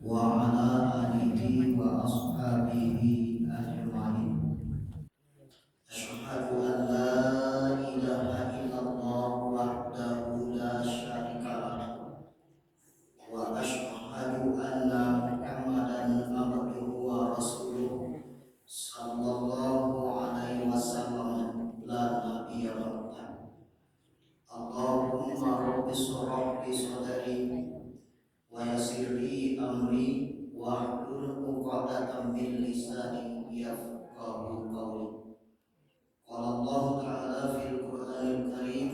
وعلى آله وأصحابه أجمعين. أشهد أن لا إله إلا الله وحده لا شريك له وأشهد أن محمدا عبده ورسوله صلى الله عليه وسلم لا نبي بعده. اللهم رب اشرح لي صدري ويسر لي أمري واحلل عقدة من لساني يفقهوا قولي. قال الله تعالى في القرآن الكريم: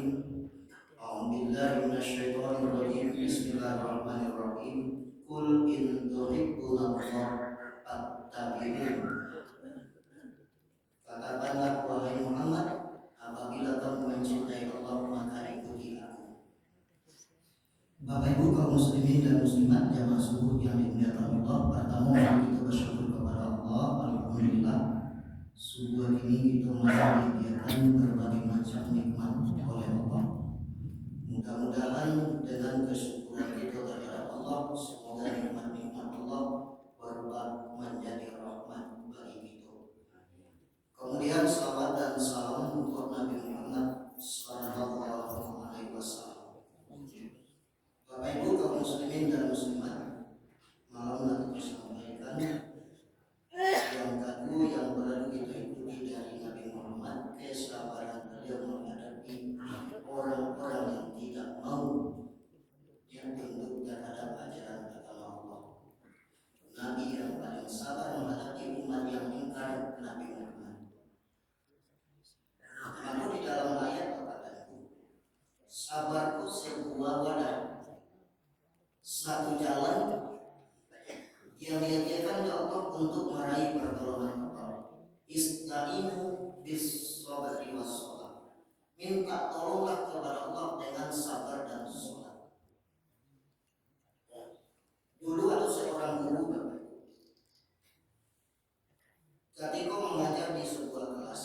أعوذ بالله من الشيطان الرجيم. بسم الله الرحمن الرحيم. قل إن تحبون الله فاتبعون. Katakanlah wahai Muhammad, apabila kamu mencintai Allah maka ikuti aku. Bapak Ibu kaum muslimin dan muslimat jamaah subuh yang dimuliakan Allah, pertama kita bersyukur kepada Allah. Alhamdulillah, subuh ini kita masih disediakan berbagai macam nikmat oleh Allah. Mudah-mudahan dengan kesyukuran kita kepada Allah, semoga nikmat-nikmat Allah berubah menjadi rahmat bagi kita. Kemudian salawat dan salam untuk Nabi Muhammad sallallahu alaihi wasallam. Bapak Ibu kaum muslimin dan muslimat, malam nanti disampaikan yang kedua yang perlu kita ikuti dari Nabi Muhammad, kesabaran beliau menghadapi orang-orang yang tidak mau tunduk terhadap ajaran agama Allah. Nabi yang paling sabar menghadapi umat yang ingkar Nabi Muhammad. Lalu di dalam ayat berkata, sabarku sebuah wadah, satu jalan yang diajarkan oleh Allah untuk meraih pertolongan Allah. Istainu bis sabri was shalah. Minta tolonglah kepada Allah dengan sabar dan sholat. Dulu ada seorang guru, ketika mengajar di sebuah kelas,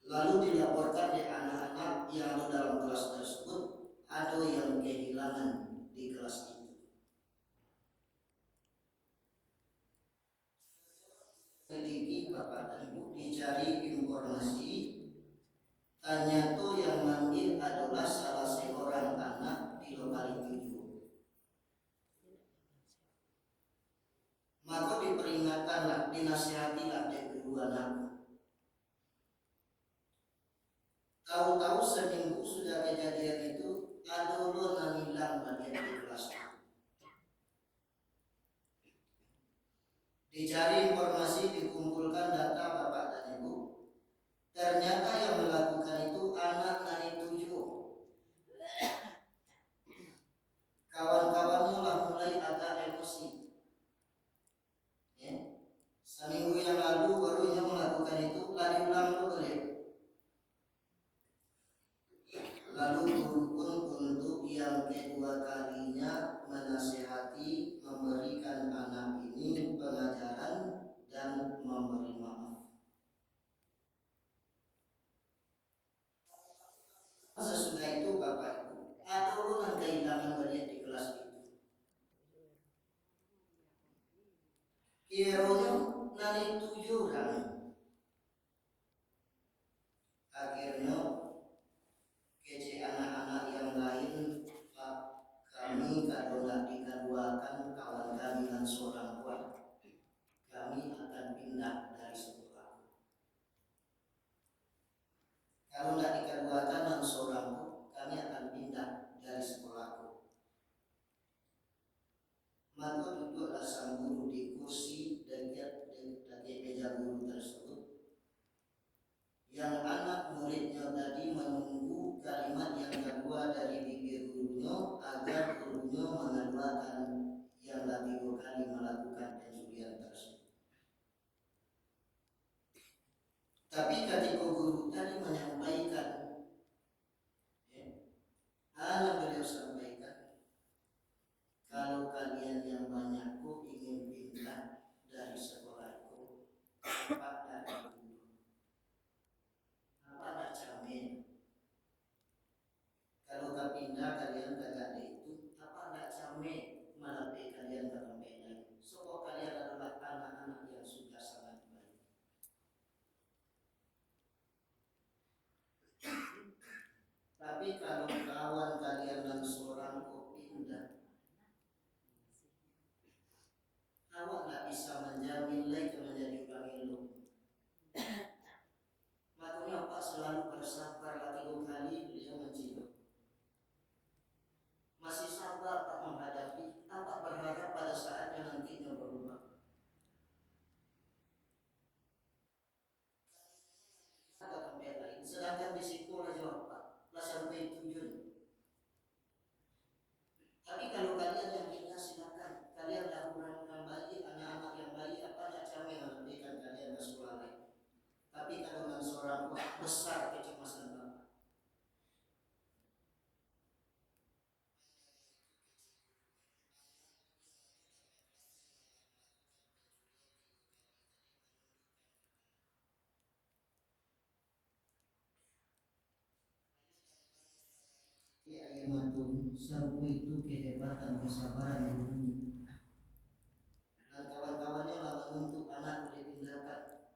lalu dilaporkan di anak-anak yang ada dalam kelas tersebut ada yang kehilangan di kelas itu. Sedikit Bapak dan Ibu dicari informasi, ternyata yang manggil adalah salah seorang anak di lokal itu. Maka diperingatkanlah, dinasihatilah dari kedua anak. Tahu-tahu seminggu sudah kejadian itu, ada orang yang hilang bagian di kelas itu. Dicari informasi, dikumpulkan data Bapak dan Ibu. Ternyata yang melakukan itu anak Nani 7. Kawan-kawannya lah mulai agak emosi. Ya. Seminggu yang lalu barunya melakukan itu, lari ulang boleh. Lalu guru pun untuk yang kedua kalinya menasihati, memberikan anak ini pengajaran dan memberi maaf. Sesudah itu Bapak Ibu, ada orang kehilangan bagian di kelas itu. Kiranya nanti 7 orang. Akhirnya kece anak-anak yang lain, Pak, kami kalau tidak dikeduakan kawan kami dan seorang kuat, kami akan pindah dari sekolah. Kalau tidak dikeduakan dan seorang kami akan pindah dari sekolahku. Maka duduklah sang guru di kursi dekat meja guru tersebut. Yang anak muridnya tadi menunggu kalimat yang kedua dari bibir gurunya agar gurunya mengeluarkan yang lagi 2 kali melakukan pensucian tersebut. Tapi ketika guru tadi menyampaikan, hanya beliau sampaikan, kalau kalian yang banyakku ingin pindah dari sekolahku, apa dari guru? Apa tak jamin? Kalau tak pindah kalian kagak ada itu, apa tak kawan-kawan kalian dan seorang kok pindah, awak nggak bisa menjamin lagi menjadi orang elok. Makanya Pak selalu bersabar lagi 2 kali beliau menciduk. Masih sabar tak menghadapi, apa berharap pada saatnya nantinya berubah. Ada tempat lain, sedangkan di situ aja Pak, lah sampai tujuan. Tapi kalau kalian yang pindah silakan, kalian dah orang-orang baik, anak-anak yang baik, apa tak kami mengambilkan kalian ke sekolah lain. Tapi kalau dengan seorang besar kecemasan Pak. Ya ilmu sabu itu kehebatan kesabaran gurunya dan kawan-kawannya lah menuntut anak dipindahkan,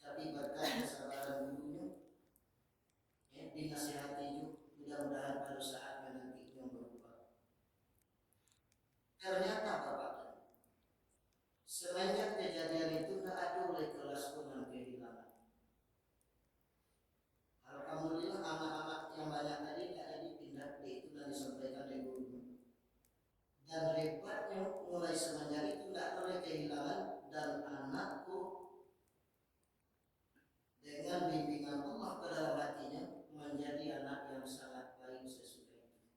tapi berkat kesabaran gurunya dinasihati juga, mudah-mudahan pada saatnya nanti yang berubah. Ternyata Bapak, semenjak kejadian itu tak ada oleh kelas pun yang kehilangan. Alhamdulillah anak-anak yang banyak tadi tak ada dipindah, itu dan disampaikan oleh guru. Dan hebatnya mulai semenjak itu tidak boleh kehilangan, dan anakku dengan bimbingan Allah ke dalam hatinya menjadi anak yang sangat baik sesudah itu.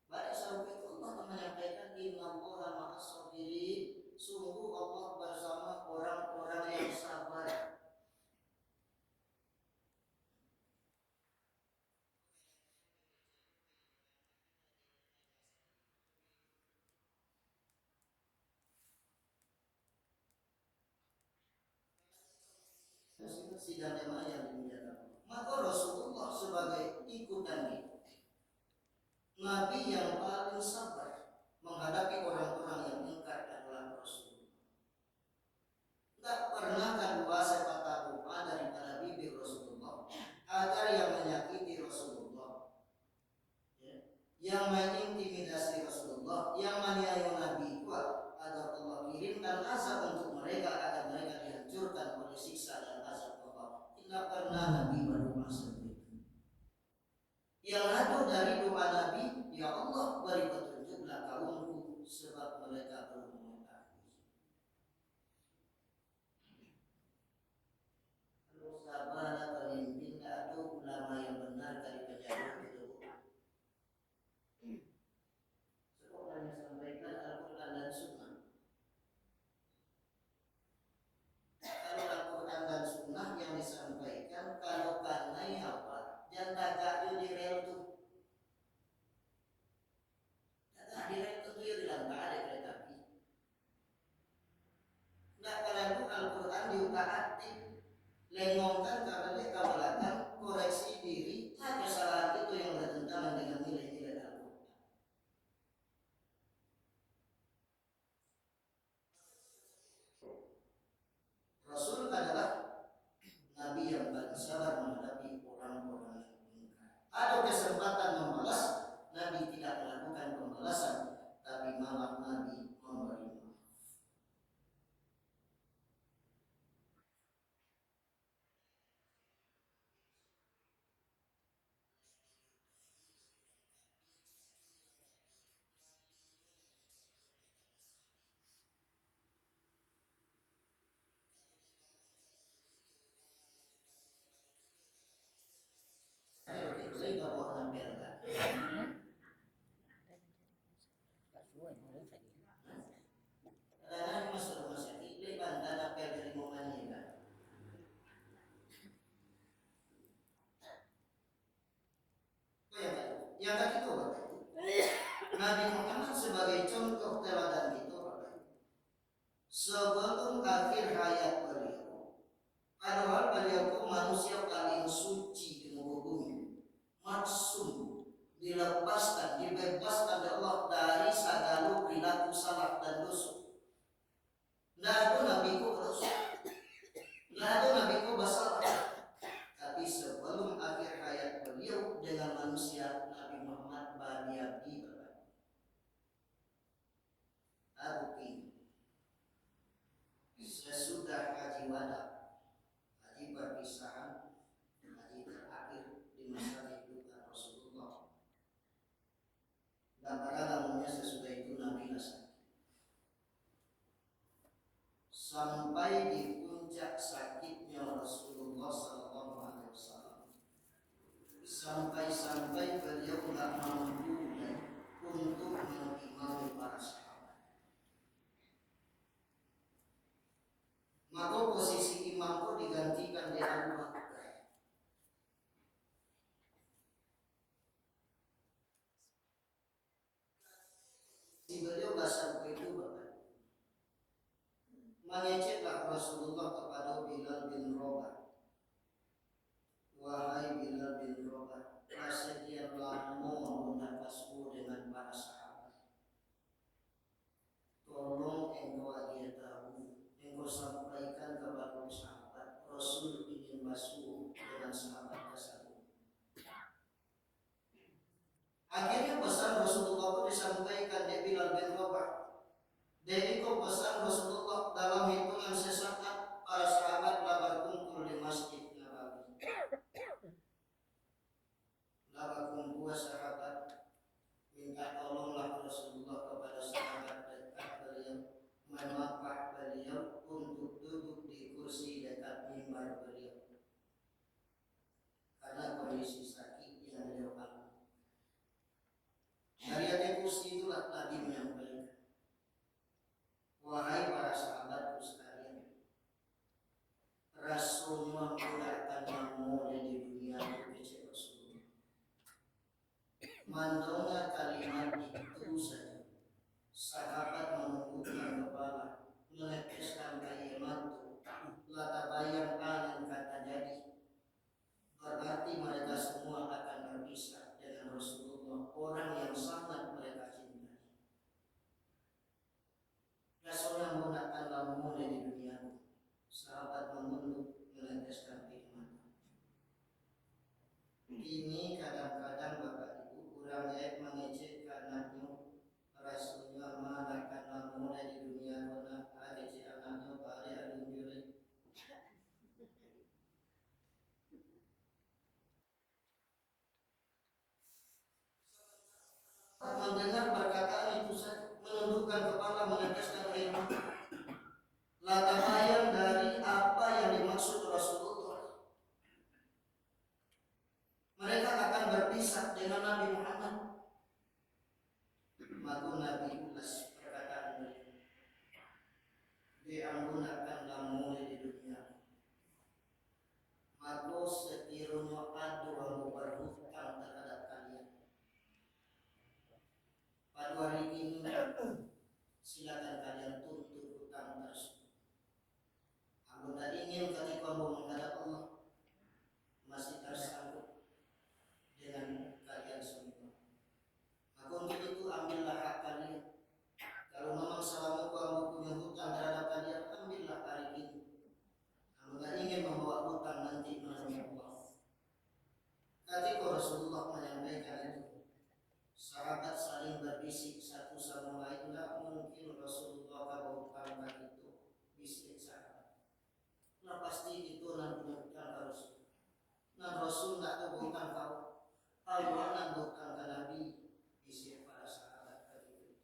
Pada sampai itu Allah menyampaikan innallaha ma'as sabirin, sungguh Allah bersama orang-orang yang sabar. Sidang jemaah yang dimuliakan, maka Rasulullah sebagai ikutan itu, Nabi yang paling sabar menghadapi orang-orang yang ingkar adalah Rasul. Tak pernah kedua sepatah doa daripada bibir Rasulullah agar yang menyakiti Rasulullah, yang mengintimidasi Rasulullah, yang menganiaya Nabi kuat, agar Allah kirimkan azab untuk mereka agar mereka dihancurkan oleh siksa dan azab Allah. Tidak pernah Nabi berdoa seperti itu. Yang ada dari doa Nabi, ya Allah beri petunjuklah kaumku sebab mereka belum mengetahui. Kalau sahabat pemimpin ada ulama yang benar dari penjara itu. Sekolah yang sampaikan Al-Quran dan Sunnah. Kalau Al-Quran dan Sunnah yang disampaikan, kalau karena apa? Jangan tagak di rel tu. Tagak di rel tu dia bilang tak ada kereta api. Nah kalau Al-Quran diutak aktif, lengongkan kabelnya kabelatan, koreksi diri, tak kesalahan itu yang bertentangan dengan nilai-nilai Al-Quran. Rasul adalah Nabi yang paling sabar menghadapi orang-orang yang ingkar. Ada kesempatan membalas, Nabi tidak melakukan pembalasan, tapi malah Nabi memberi maaf. Saya bawa hampir kan. Karena masuk rumah sakit, leban dan apel dari momennya kan. Yang tadi itu Bapak, Nabi Muhammad sebagai contoh teladan itu Bapak, sebelum akhir hayat beliau, padahal beliau itu manusia paling suci di muka bumi, maksum, dilepaskan, dibebaskan oleh Allah dari segala perilaku salah dan dosa. Tidak ada Nabi ku berdosa, tidak ada Nabi ku bersalah. Tapi sebelum akhir hayat beliau dengan manusia pribadi Abi sesudah haji wada, haji perpisahan, haji terakhir di masa kehidupan Rasulullah. Dan pada namanya sesudah itu Nabi sakit. Sampai di puncak sakitnya Rasulullah SAW, sampai beliau tidak mampu untuk mengimami para sahabat. Maka posisi imamku digantikan di Abu Bakar. Si beliau basar itu Bapak, mengeceklah Rasulullah kepada Bilal bin Rabah. Wahai Bilal bin Rabah, sekian lama bernafasmu dengan para sahabat. Tolong engkau agar tahu, engkau sampaikan kepada sahabat, Rasul ingin basuh dengan sahabat tersebut. Akhirnya pesan Rasulullah itu disampaikan di Bilal bin Rabah. Jadi kau pesan Rasulullah dalam hitungan sesaat para sahabat telah berkumpul di Masjid Nabawi. Lalu kumpul sahabat minta tolonglah Rasulullah kepada sahabat dekat beliau, menapah beliau untuk duduk di kursi dekat mimbar beliau karena kondisi sakit yang beliau alami. Dari atas kursi itulah Nabi menyampaikan, wahai para sahabatku sekalian, Rasulullah tidak akan memulai di dunia kecil Rasulullah. Mandongnya kalimat itu saja, sahabat menundukkan kepala, meneteskan air mata, lata bayang angin kata jadi. Berarti mereka semua akan berpisah dengan Rasulullah, orang yang sangat mereka cintai. Rasulullah menggunakan lamun di dunia, sahabat menunduk meneteskan air mata. Ini kadang-kadang Bapak Ibu kurang mengecek anaknya. Rasulullah menggunakan lamun di dunia, karena ngecek anaknya pada adun juri. Mendengar perkataan itu saja, menundukkan kepala, meneteskan air mata. Lata bayang dari apa yang dimaksud Rasulullah. Mereka akan berpisah dengan Nabi Muhammad. Maka Nabi ulas perkataan beliau. Diampunakan lamun di dunia. Maka sekiranya ada yang berhutang terhadap kalian, pada hari ini silakan kalian tuntut hutang tersebut. Aku tak ingin ketika menghadap Allah masih tersangkut dengan kalian semua. Maka untuk itu ambillah hak kalian. Kalau memang selama kamu punya hutang terhadap kalian, ambillah hari ini. Kamu tak ingin membawa hutang nanti melalui Allah. Ketika Rasulullah menyampaikan itu, sahabat saling berbisik satu sama lain. Tidak mungkin Rasulullah kabulkan itu bisik sahabat. Nah pasti itu nanti bukan Rasul. Nah Rasul tidak tahu bukan kau. Allah nandukan ke Nabi bisik para sahabat itu.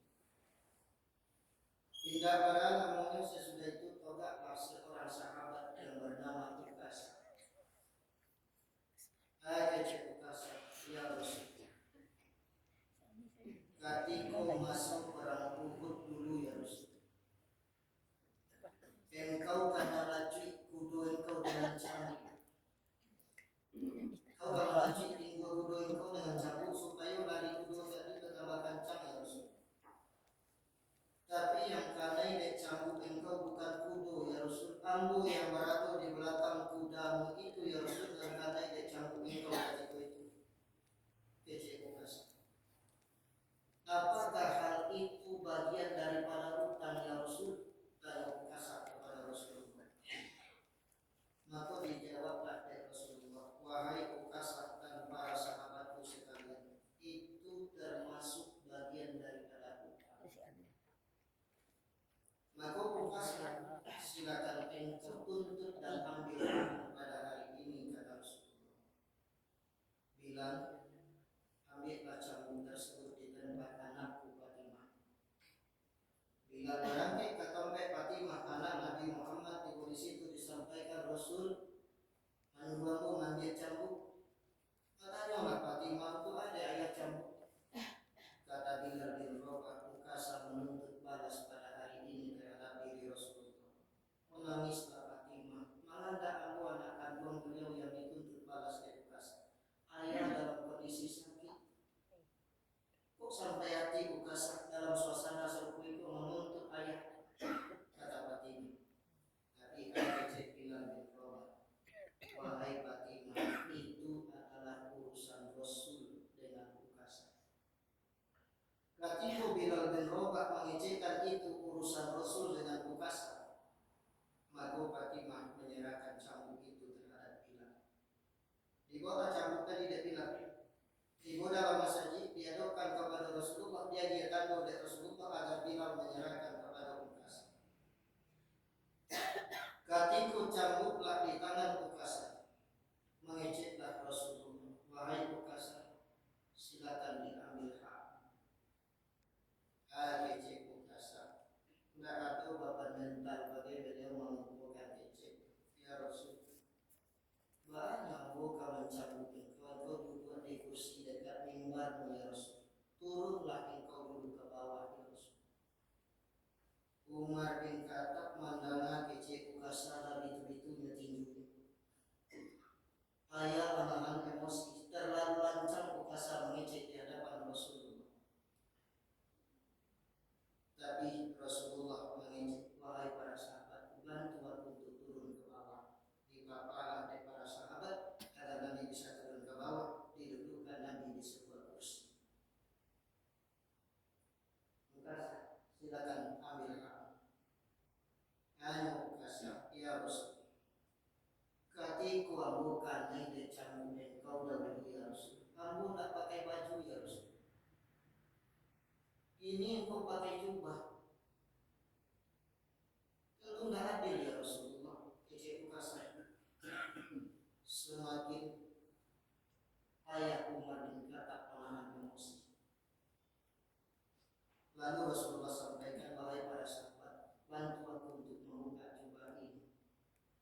Tidak pada namanya sesudah itu togaklah seorang sahabat yang bernama Ukasa. Ukasa, ya Rasul. Ketika masuk perang Uhud dulu ya Rasul, engkau karena laju kudu engkau dengan cambuk. Kau karena laju kudu engkau dengan cambuk supaya lari kudu tadi bertambah kencang ya Rasul. Tapi yang karena ini cambuk engkau bukan kudu ya Rasul, ambu yang berada di belakang kudamu itu ya Rasul, dan karena ini cambuk engkau ketika itu. Apakah hal itu sampai hati Ukasah dalam suasana serupu menuntut ayah, kata Fatimah. Tapi ayah kecil bilang bin Rabah, wahai Fatimah, itu adalah urusan Rasul dengan Ukasah. Ketika Bilal bin Rabah mengecekkan itu urusan Rasul dengan Ukasah, maka Fatimah menyerahkan cambuk itu terhadap Bilal. Dibawa cambuk tadi dia bilang, dibawa dalam masjid, diadopkan kepada Rasulullah, dia diakan oleh Rasulullah agar Bilal menyerahkan kepada Ukasah. Ketika cambuklah di tangan Ukasah, mengeceklah Rasulullah, wahai Ukasah, silakan diambil hak. Kecek Ukasah, tidak ada beban mental bagi beliau mengumpulkan kecek. Ya Rasul, banyak buka mencabut engkau duduk di kursi dekat mimbarmu ya Rasul. Turunlah engkau duduk ke bawah ya Rasul. Umar bin Khattab mandanga kecek Ukasah itu-itunya tinju. Ayah menahan emosi, terlalu lancang Ukasah mengecek di hadapan Rasulullah. Tapi Rasulullah mengecek, wahai para sahabat, bantu aku untuk turun ke bawah. Dipapalah oleh para sahabat agar Nabi bisa turun ke bawah, didudukkan Nabi di sebuah kursi. Ukasah, silakan ambil hak. Ayo Ukasah, ya Rasul. Ketika ambo kanai de cambuk engkau dahulu ya Rasul. Ambo tak pakai baju ya Rasul. Ini engkau pakai jubah. Tentu tidak adil ya Rasulullah. Kecek Ukasah. Semakin ayah Umar bin Khattab menahan emosi. Lalu Rasulullah sampaikan, wahai para sahabat, bantu aku untuk membuka jubah ini.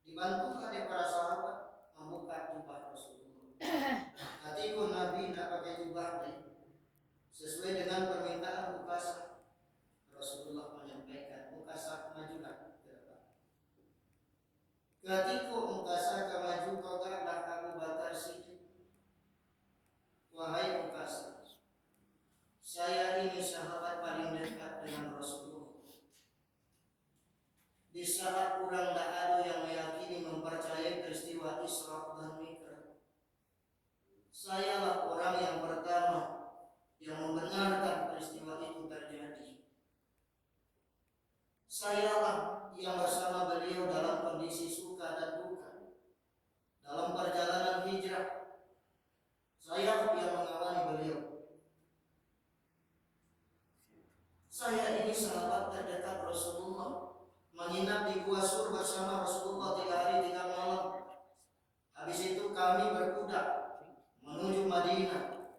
Dibantu oleh para sahabat membuka jubah Rasulullah. Ketika Nabi tidak pakai jubah sesuai dengan permintaan Ukasah, Rasulullah menyampaikan, Ukasah majulah ke depan. Ketika Ukasah maju, kau taklah Abu Bakar Siddiq. Wahai Ukasah, saya ini sahabat paling dekat dengan Rasulullah. Di saat kurang tak ada yang meyakini mempercayai peristiwa Isra dan Mi'raj, sayalah orang yang pertama yang membenarkan peristiwa itu terjadi. Sayalah yang bersama beliau dalam kondisi suka dan duka, dalam perjalanan hijrah. Saya yang mengawali beliau. Saya ini sahabat terdekat Rasulullah, menginap di Gua Sur bersama Rasulullah 3 hari 3 malam. Habis itu kami berkuda menuju Madinah.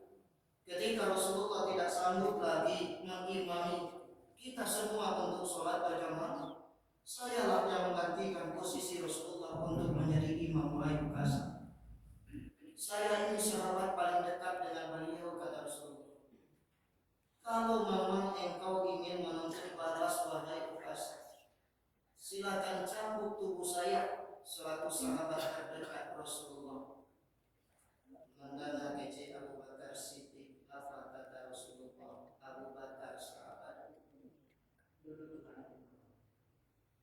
Ketika Rasulullah tidak sanggup lagi mengimami kita semua untuk sholat berjamaah, sayalah yang menggantikan posisi Rasulullah untuk menjadi imam. Wahai Ukasah, saya ini sahabat paling dekat dengan beliau, kata Rasulullah. Kalau memang engkau ingin menuntut balas, wahai Ukasah, silakan cambuk tubuh saya selaku sahabat terdekat Rasulullah. Mandana kece Abu Bakar Siddiq, apa kata Rasulullah? Abu Bakar sahabat, duduk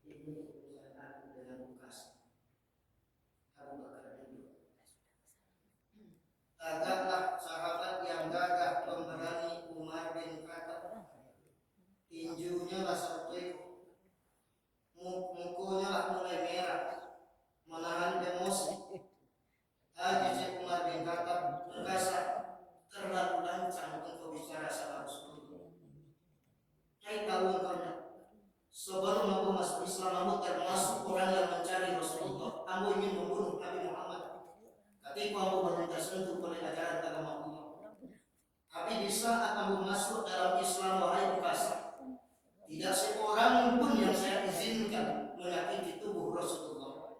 ini urusan aku dengan Ukasah. Abu Bakar duduk. Agaklah sahabat yang gagah pemberani Umar bin Khattab. Tinjunya lah seperti mukunya lah mulai merah, menahan emosi. Kecek Umar bin Khattab, Ukasah, terlalu lancang engkau bicara sama Rasulullah. Hai tahu engkau tak? Sebelum aku masuk Islam, aku termasuk orang yang mencari Rasulullah. Aku ingin membunuh Nabi Muhammad. Ketika aku baru tersentuh oleh ajaran agama Allah. Tapi di saat aku masuk dalam Islam, wahai Ukasah, tidak seorang pun yang saya izinkan menyakiti tubuh Rasulullah.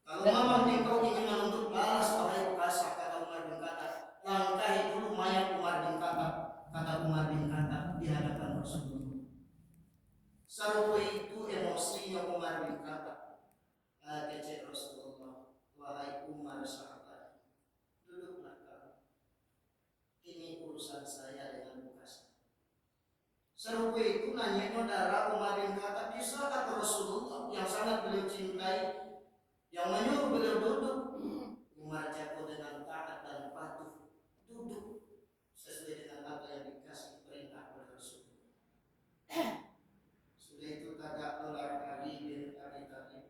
Kalau memang engkau ingin menuntut balas, wahai Ukasah, kata Umar bin Khattab, langkahi dulu mayat Umar bin Khattab, kata Umar bin Khattab di hadapan Rasulullah. Serupa itu emosinya Umar bin Khattab. Kecek Rasulullah, wahai Umar sahabat, duduklah kau. Ini urusan saya dengan Ukasah. gue itu nanya darah kemarin kata bisa kata Rasulullah yang sangat beliau cintai, yang menyuruh beliau duduk. Umar jatuh dengan taat dan patuh, duduk sesuai dengan apa yang dikasih perintah oleh Rasulullah. Sudah itu tadaklah Ali bin Abi Thalib,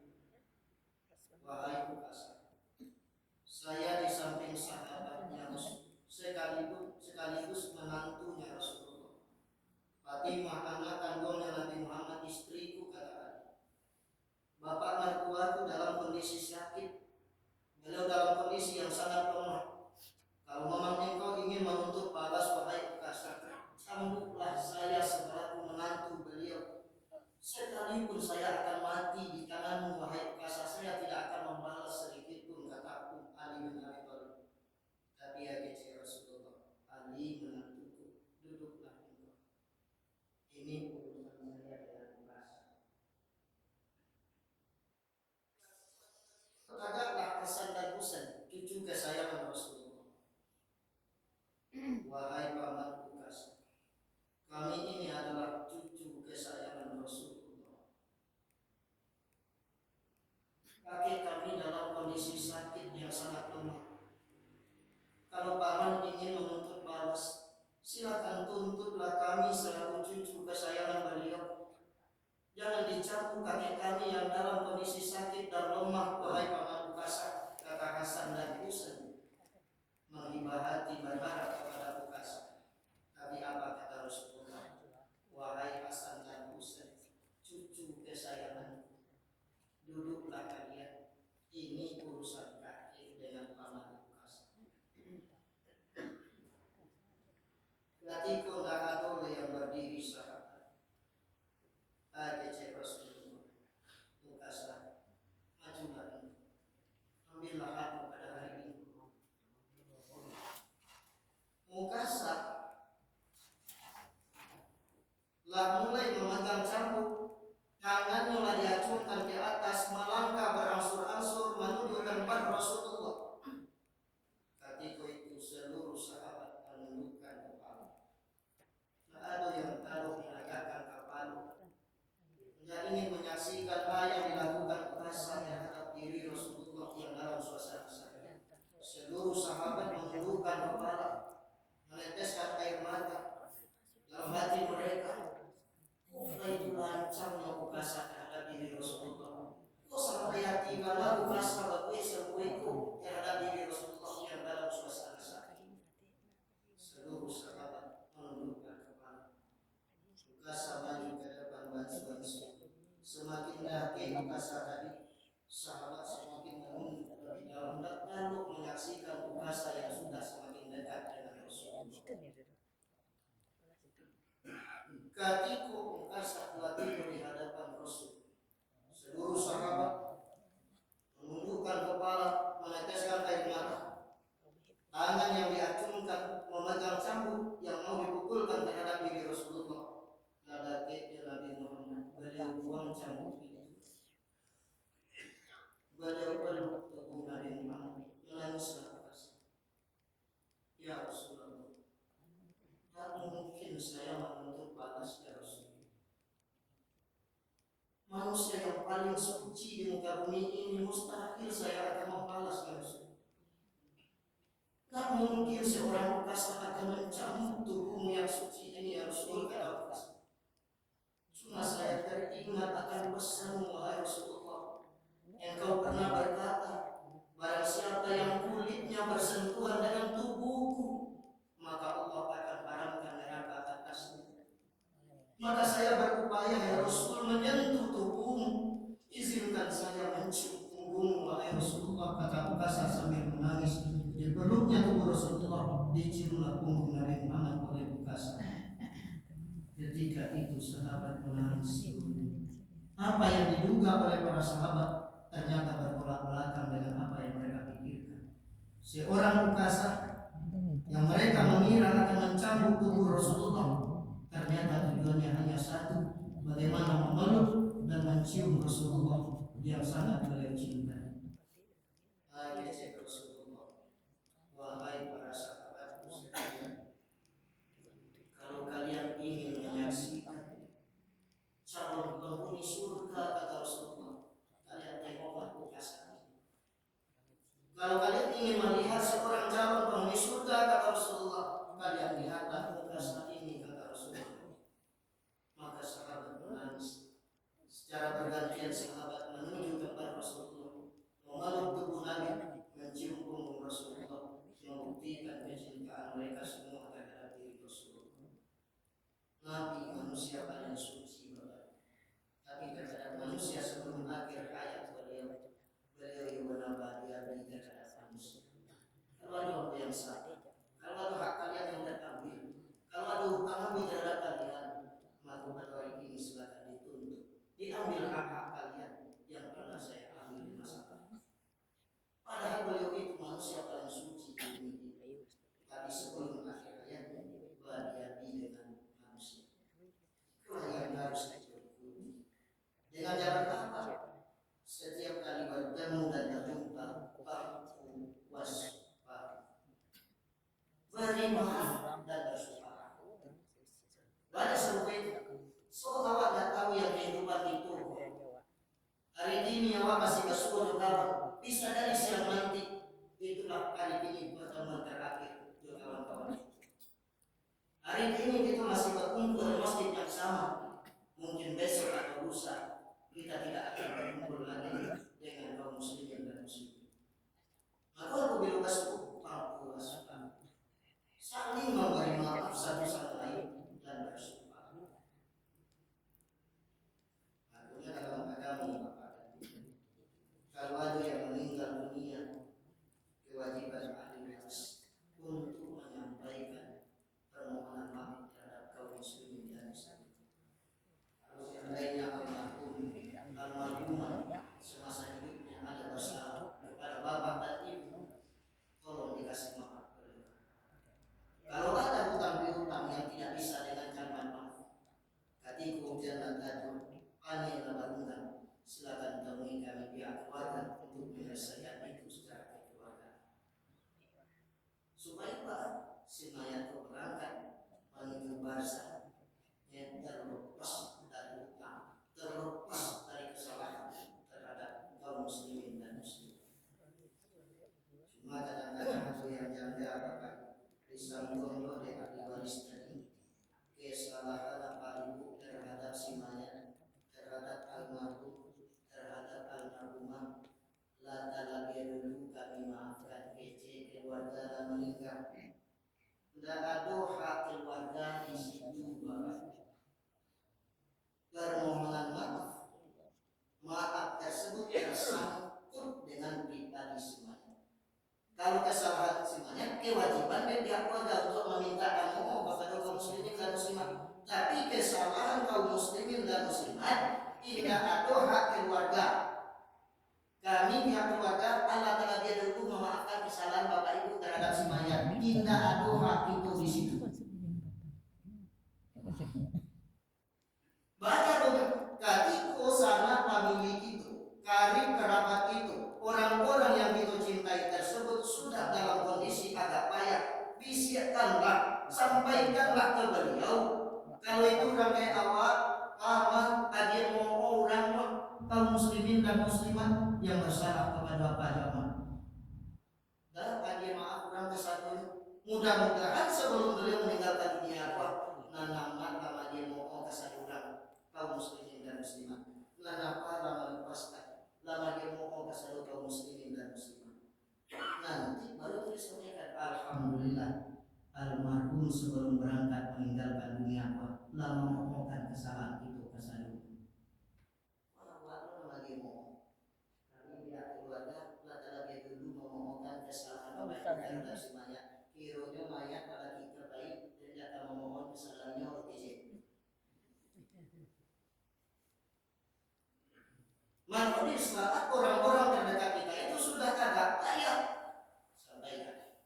wahai Ukasha, saya di samping sahabatnya sekaligus menantunya Rasulullah. Fatimah anak kandungnya Nabi Muhammad, istriku, kata Ali. Bapak mertuaku dalam kondisi sakit, beliau dalam kondisi yang sangat lemah. Kalau memang engkau ingin menuntut balas, wahai Ukasha, sambutlah saya selaku menantu beliau. Sekalipun saya akan mati di tanganmu, wahai Ukasha, saya tidak akan membalas sedikit pun, kataku Ali bin Abi Thalib. Tapi ya kece Rasulullah, Ali menantuku, duduklah engkau. Ini urusan saya dengan Ukasha. Tegaklah Hasan dan Husain, cucu kesayangan Rasulullah. Wahai paman Ukasha, kami ini adalah cucu kesayangan Rasulullah. Kakek kami dalam kondisi sakit yang sangat lemah. Kalau paman ingin menuntut balas, silakan tuntutlah kami selaku cucu kesayangan beliau. Jangan dicambuk kakek kami yang dalam kondisi sakit dan lemah, wahai paman Ukasha, kata Hasan dan Husain. Menghibah hati berharap kepada Ukasha. Tapi apa kata Rasulullah? Wahai Hasan dan Husain, cucu kesayanganku, duduklah kalian. Ini urusan kakek dengan paman Ukasha. Latiko nakatole yang berdiri sahabat. Kece Rasulullah. Ukasha, majulah, ambillah aku pada hari ini. Ukasha lah mulai memegang cambuk, tangannya lah diacungkan ke atas, melangkah berangsur-angsur menuju tempat Rasulullah. Ketika itu seluruh sahabat menundukkan kepala. Tak ada yang tahu menegakkan kepala. Tidak ingin menyaksikan apa yang dilakukan Ukasha terhadap diri Rasulullah yang dalam suasana sakit. Seluruh sahabat menundukkan kepala, meneteskan air mata dalam hati mereka. Itu lancangnya Ukasha terhadap diri Rasulullah. Kok sampai hati malah Ukasha berkuih terhadap diri Rasulullah yang dalam suasana sakit. Seluruh sahabat menundukkan kepala. Ukasha maju ke depan bansu-bansu. Semakin yakin Ukasha tadi, sahabat semakin menunduk lebih dalam lalu menyaksikan Ukasha yang sudah semakin dekat dengan Rasulullah. Ketika Ukasha telah tiba di hadapan Rasul, seluruh sahabat menundukkan kepala, meneteskan air mata. Tangan yang diacungkan memegang cambuk yang mau dipukulkan terhadap diri Rasulullah. Nada keknya Nabi Muhammad, beliau buang cambuk itu. Beliau peluk tubuh Nabi Muhammad, menangislah Ukasha. Ya Rasulullah, tak mungkin saya menuntut balas ya Rasul. Manusia yang paling suci di muka bumi ini mustahil saya akan membalas ya Rasul. Tak mungkin seorang Ukasha akan mencambuk tubuhmu yang suci ini ya Rasul, kata Ukasha. Cuma saya teringat akan pesanmu wahai Rasulullah. Engkau pernah berkata, barang siapa yang kulitnya bersentuhan dengan tubuhku, maka Allah akan haramkan neraka atasnya. Maka saya berupaya ya Rasul menyentuh tubuhmu. Izinkan saya mencium punggungmu wahai Rasulullah, kata Ukasha sambil menangis. Di peluknya tubuh Rasulullah, diciumlah punggung Nabi Muhammad oleh Ukasha. Ketika itu sahabat menangis. Apa yang diduga oleh para sahabat ternyata bertolak belakang dengan apa yang mereka pikirkan. Seorang Ukasha yang mereka mengira akan mencambuk tubuh Rasulullah, ternyata tujuannya hanya satu, bagaimana memeluk dan mencium Rasulullah yang sangat beliau cintai. Kece Rasulullah, wahai para sahabatku sekalian, kalau kalian ingin menyaksikan manusia paling suci Bapak. Tapi terhadap manusia sebelum akhir hayat beliau dia beri terhadap manusia. Kalau ada orang yang salah, kalau ada hak kalian yang terambil, kalau ada hutang ambil terhadap kalian, maka pada hari ini silakan dituntut, diambil hak-hak kalian yang pernah saya ambil di masa lalu. Padahal beliau itu manusia paling suci di dunia. Tapi sebelum akhir hayatnya, dia dengan manusia. Itulah yang harus diikuti. Dengan jalan apa? Setiap kali bertemu dan berjumpa, baku waspada, beri maaf dan bersyukur. Pada serupa itu, seolah awak tidak tahu yang kehidupan itu. Hari ini awak masih bersyukur kawan, bisa dari siang nanti. Itulah hari ini pertemuan terakhir kawan-kawan. Hari ini kita masih berkumpul di masjid yang sama. Mungkin besok atau lusa kita tidak akan berkumpul lagi dengan kaum muslimin dan muslimin. Maka aku bilang aku saling memberi maaf satu sama lain dan bersyukur. Akhirnya dalam agama kalau ada yang meninggal dunia, kewajiban ahli waris untuk menyampaikan permohonan maaf terhadap kaum muslimin dan muslimat. Kalau seandainya almarhumah semasa hidupnya ada bersalah kepada bapak dan ibu, tolong dikasih maaf. Kalau ada hutang piutang yang tidak bisa dengan cara maaf, ketika ujian tajud aneh lebarungan, silakan temui kami pihak keluarga untuk menyelesaikan itu secara kekeluargaan. Supaya apa? Si mayat itu berangkat menuju barzah yang terlepas dari hutang, terlepas dari kesalahan terhadap kaum muslimin dan muslimat. Cuma kadang-kadang ada yang janda apakah disambung oleh ahli waris tadi kesalahan apa ibu terhadap si mayat, terhadap almarhum, terhadap almarhumah, lata lagi dulu kami maafkan kece keluarga dan meninggal. Tidak ada hak keluarga di situ Bapak. Permohonan maaf tersebut tersangkut dengan pribadi semuanya. Kalau kesalahan semuanya, kewajiban dari pihak keluarga untuk meminta anugerah kepada kaum muslimin dan muslimat. Tapi kesalahan kaum muslimin dan muslimat tidak ada hak keluarga. Kami pihak keluarga Allah Ta'ala dia dulu memaafkan kesalahan bapak ibu terhadap si mayat. Tidak ada hak itu di situ. Baca dong, katiku sangat memiliki itu, karib kerabat itu, orang-orang yang kita cintai tersebut sudah dalam kondisi agak payah. Bisikanlah, sampaikanlah ke beliau. Kalau itu orang kayak awak, paman, adik mau orang kaum muslimin dan muslimat yang bersalah kepada apa jamaah. Dan adik maaf orang kesatuan. Mudah-mudahan sebelum beliau meninggalkan dunia nanamkan lama dia mau kesatuan kaum muslimin dan muslimat. Lanapa lama lepaskan, lama dia mau kesatuan kaum muslimin dan muslimat. Nanti baru tulis sampaikan alhamdulillah almarhum sebelum berangkat meninggalkan dunia lama memohonkan kesalahan itu kesalahan. Orang lagi mau kami pihak keluarga lata lagi dulu memohonkan kesalahan baik dan semuanya. Kiranya mayat pada kita baik tidak akan memohon kesalahannya OTC. Maka di saat orang-orang terdekat kita itu sudah agak layak sampaikan.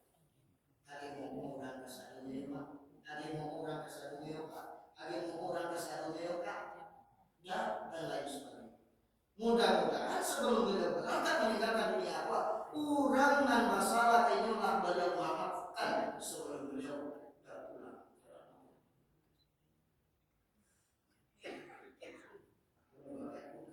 Ada mau orang kesalahannya Pak, ada mau orang kesalahannya Pak, ada mau orang kesalahannya Pak, dan lain sebagainya. Mudah-mudahan sebelum beliau berangkat meninggalkan dunia kurang dan masalah inilah beliau maafkan sebelum beliau berpulang.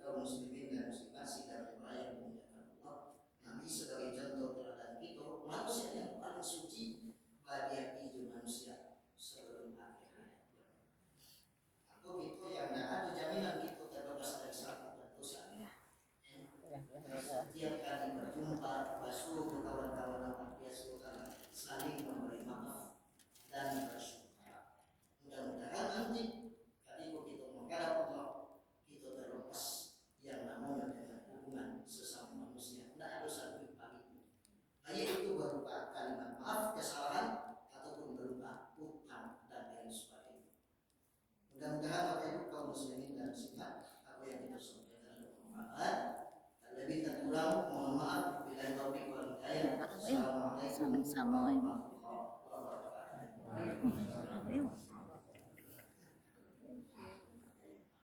Kaum muslimin dan muslimat sidang yang dimuliakan Allah. Nanti sebagai contoh teladan kita, manusia yang paling suci bahagia itu manusia sebelum akhir hayat. Aku itu yang tidak ada jaminan kita terbebas dari salah dan dosa. Setiap kali berjumpa, basuh kawan-kawan apa dia suka saling memberi maaf. omongan.